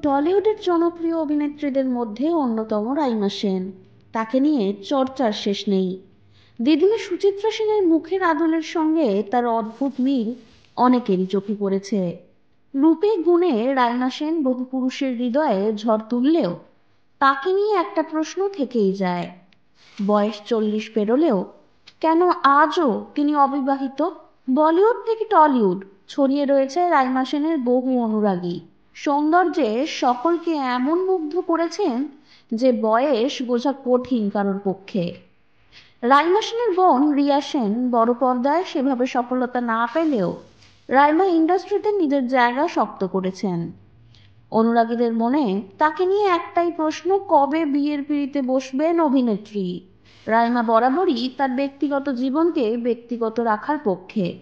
টলিউডের জনপ্রিয় অভিনেত্রীদের মধ্যে অন্যতম রাইমা সেন। তাকে নিয়ে চর্চার শেষ নেই। দিদিমা সুচিত্রা সেনের মুখের আদলের সঙ্গে তার অদ্ভুত মিল অনেকেরই চোখে পড়েছে। রূপে গুণে রাইমা সেন বহু পুরুষের হৃদয়ে ঝড় তুললেও তাকে নিয়ে একটা প্রশ্ন থেকেই যায়। বয়স 40 পেরোলেও কেন আজও তিনি অবিবাহিত? বলিউড থেকে টলিউড ছড়িয়ে রয়েছে রাইমা সেনের বহু অনুরাগী। সৌন্দর্যে সকলকে এমন মুগ্ধ করেছেন যে বয়স বোঝা কঠিন কারোর পক্ষে। রাইমা সেনের বোন রিয়া সেন বড় পর্দায় সেভাবে সফলতা না পেলেও রাইমা ইন্ডাস্ট্রিতে নিজের জায়গা শক্ত করেছেন। অনুরাগীদের মনে তাকে নিয়ে একটাই প্রশ্ন, কবে বিয়ের পিঁড়িতে বসবেন অভিনেত্রী? রাইমা বরাবরই তার ব্যক্তিগত জীবনকে ব্যক্তিগত রাখার পক্ষে।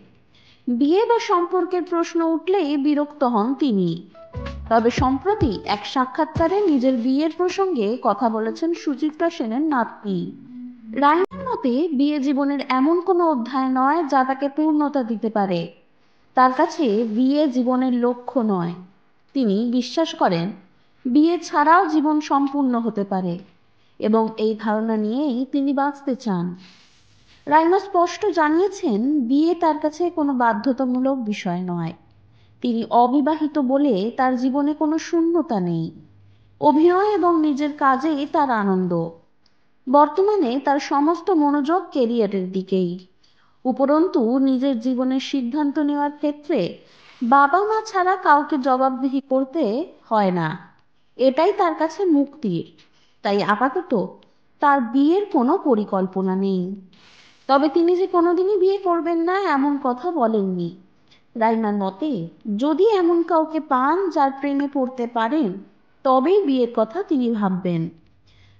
বিয়ে বা সম্পর্কের প্রশ্ন উঠলেই বিরক্ত হন তিনি। তবে সম্প্রতি এক সাক্ষাৎকারে নিজের বিয়ের প্রসঙ্গে কথা বলেছেন সুচিত্রা সেনের নাতনি। রাইমার মতে বিয়ে জীবনের এমন কোনো অধ্যায় নয় যা তাকে পূর্ণতা দিতে পারে। তার কাছে বিয়ে জীবনের লক্ষ্য নয়। তিনি বিশ্বাস করেন বিয়ে ছাড়াও জীবন সম্পূর্ণ হতে পারে এবং এই ধারণা নিয়েই তিনি বাঁচতে চান। রাইমা স্পষ্ট জানিয়েছেন বিয়ে তার কাছে কোনো বাধ্যতামূলক বিষয় নয়। তিনি অবিবাহিত বলে তার জীবনে কোনো শূন্যতা নেই। অভিনয় এবং নিজের কাজেই তার আনন্দ। বর্তমানে তার সমস্ত মনোযোগ ক্যারিয়ারের দিকেই। উপরন্তু নিজের জীবনের সিদ্ধান্ত নেওয়ার ক্ষেত্রে বাবা মা ছাড়া কাউকে জবাবদিহি করতে হয় না। এটাই তার কাছে মুক্তির। তাই আপাতত তার বিয়ের কোনো পরিকল্পনা নেই। তবে তিনি যে কোনোদিনই বিয়ে করবেন না এমন কথা বলেননি। রাইমার মতে যদি এমন কাউকে পান যার প্রেমে পড়তে পারেন তবেই বিয়ের কথা তিনি ভাববেন।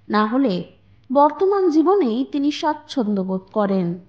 না হলে বর্তমান জীবনেই তিনি স্বাচ্ছন্দ্য বোধ করেন।